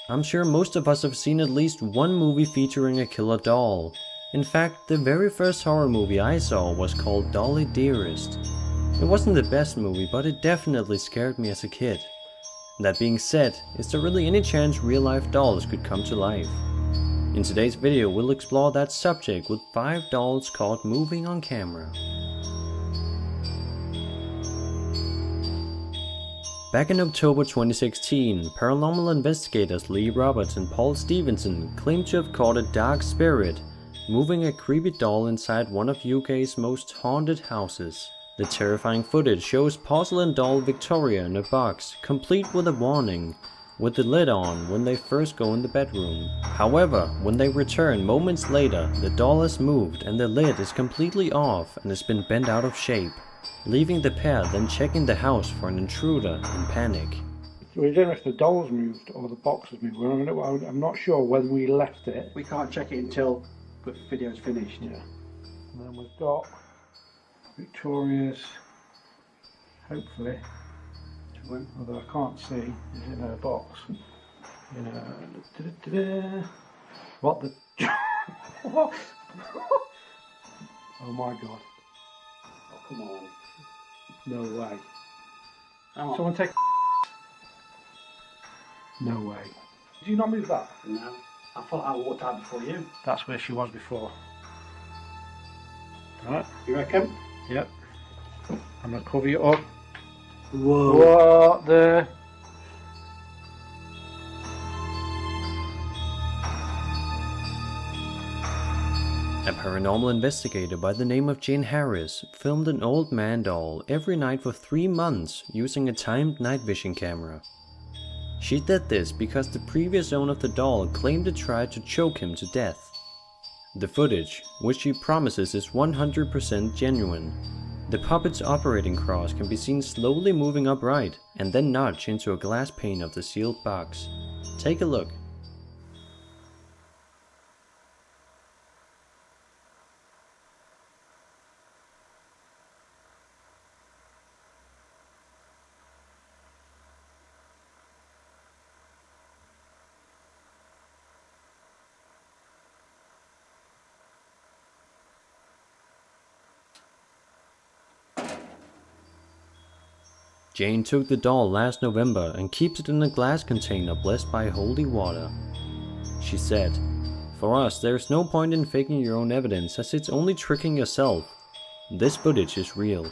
I'm sure most of us have seen at least one movie featuring a killer doll. In fact, the very first horror movie I saw was called Dolly Dearest. It wasn't the best movie, but it definitely scared me as a kid. That being said, is there really any chance real-life dolls could come to life? In today's video, we'll explore that subject with 5 dolls caught moving on camera. Back in October 2016, paranormal investigators Lee Roberts and Paul Stevenson claimed to have caught a dark spirit moving a creepy doll inside one of UK's most haunted houses. The terrifying footage shows porcelain doll Victoria in a box, complete with a warning, with the lid on when they first go in the bedroom. However, when they return moments later, the doll has moved and the lid is completely off and has been bent out of shape, leaving the pair then checking the house for an intruder in panic. So we don't know if the doll's moved or the box has moved. I'm not sure when we left it. We can't check it until the video's finished. Yeah. And then we've got Victoria's, hopefully, although I can't see, is in her box. What the... What? Oh my god. Oh, come on. No way. Hang on. Someone take... No way. Did you not move that? No. I thought I walked out before you. That's where she was before. Right. You reckon? Yep. I'm going to cover you up. Whoa. What the... A paranormal investigator by the name of Jane Harris filmed an old man doll every night for 3 months using a timed night vision camera. She did this because the previous owner of the doll claimed it tried to choke him to death. The footage, which she promises is 100% genuine. The puppet's operating cross can be seen slowly moving upright and then nudge into a glass pane of the sealed box. Take a look. Jane took the doll last November and keeps it in a glass container blessed by holy water. She said, "For us, there's no point in faking your own evidence as it's only tricking yourself. This footage is real."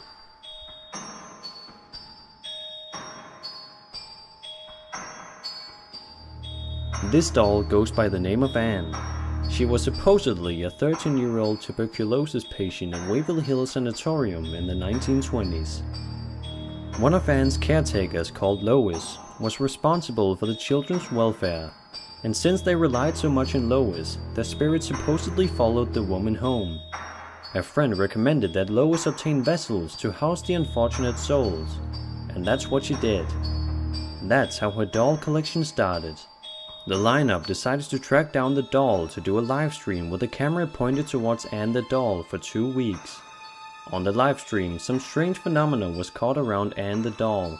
This doll goes by the name of Anne. She was supposedly a 13-year-old tuberculosis patient at Waverly Hills Sanatorium in the 1920s. One of Anne's caretakers, called Lois, was responsible for the children's welfare, and since they relied so much on Lois, their spirit supposedly followed the woman home. A friend recommended that Lois obtain vessels to house the unfortunate souls, and that's what she did. That's how her doll collection started. The lineup decided to track down the doll to do a live stream with the camera pointed towards Anne the doll for 2 weeks. On the livestream, some strange phenomena was caught around Anne the doll.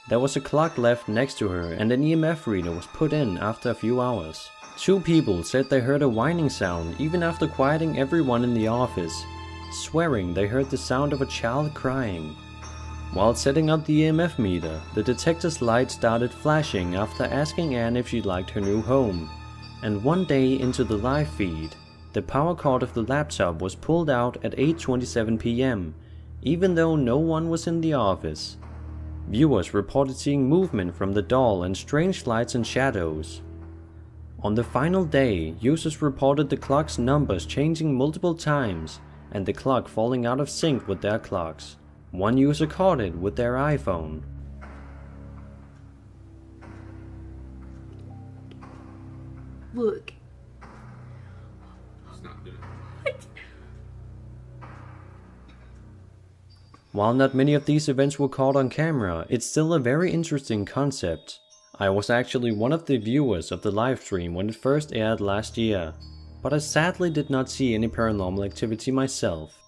There was a clock left next to her and an EMF reader was put in after a few hours. 2 people said they heard a whining sound even after quieting everyone in the office, swearing they heard the sound of a child crying. While setting up the EMF meter, the detector's light started flashing after asking Anne if she liked her new home, and one day into the live feed, the power cord of the laptop was pulled out at 8:27 p.m., even though no one was in the office. Viewers reported seeing movement from the doll and strange lights and shadows. On the final day, users reported the clock's numbers changing multiple times and the clock falling out of sync with their clocks. One user caught it with their iPhone. Look. While not many of these events were caught on camera, it's still a very interesting concept. I was actually one of the viewers of the livestream when it first aired last year, but I sadly did not see any paranormal activity myself.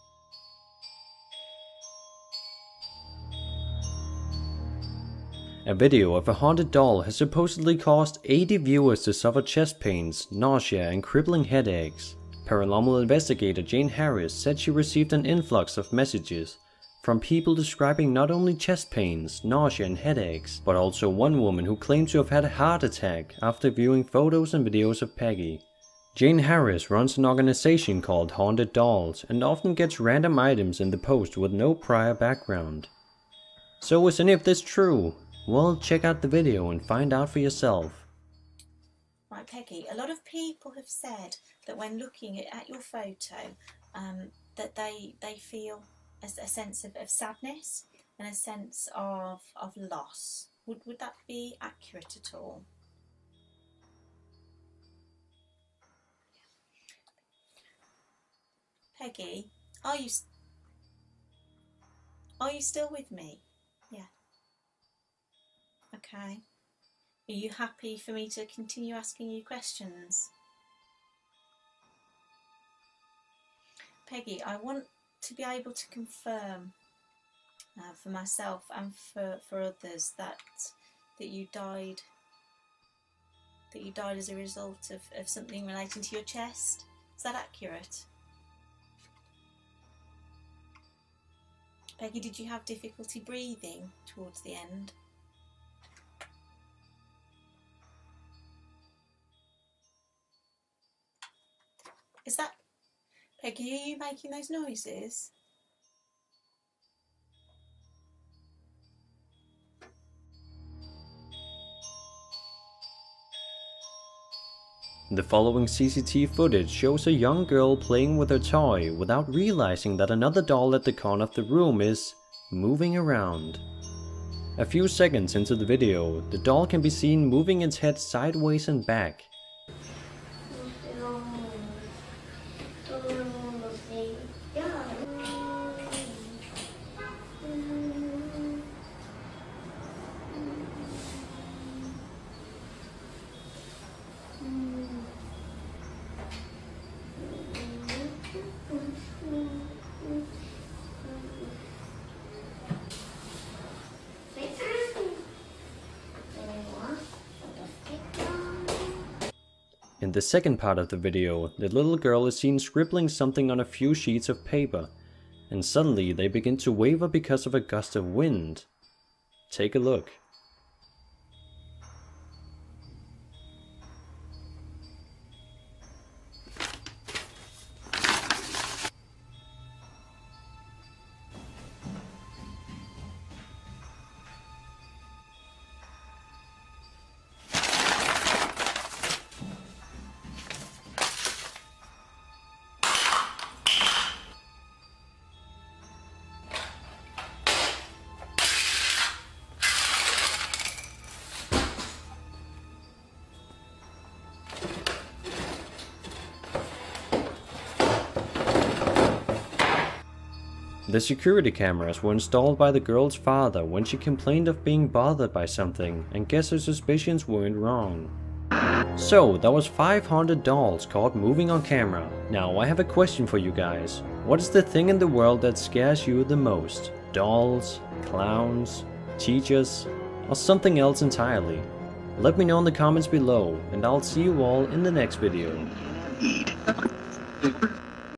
A video of a haunted doll has supposedly caused 80 viewers to suffer chest pains, nausea, and crippling headaches. Paranormal investigator Jane Harris said she received an influx of messages from people describing not only chest pains, nausea, and headaches, but also one woman who claimed to have had a heart attack after viewing photos and videos of Peggy. Jane Harris runs an organization called Haunted Dolls and often gets random items in the post with no prior background. So is any of this true? Well, check out the video and find out for yourself. Right, Peggy, a lot of people have said that when looking at your photo, that they feel a sense of sadness and a sense of loss. Would that be accurate at all? Peggy, are you still with me? Yeah. Okay. Are you happy for me to continue asking you questions? Peggy, I want to be able to confirm for myself and for others that you died as a result of something relating to your chest. Is that accurate? Peggy, did you have difficulty breathing towards the end? Is that... Peggy, are you making those noises? The following CCTV footage shows a young girl playing with her toy without realizing that another doll at the corner of the room is moving around. A few seconds into the video, the doll can be seen moving its head sideways and back. In the second part of the video, the little girl is seen scribbling something on a few sheets of paper, and suddenly they begin to waver because of a gust of wind. Take a look. The security cameras were installed by the girl's father when she complained of being bothered by something, and guess her suspicions weren't wrong. So, that was 500 dolls caught moving on camera. Now I have a question for you guys. What is the thing in the world that scares you the most? Dolls, clowns, teachers, or something else entirely? Let me know in the comments below, and I'll see you all in the next video.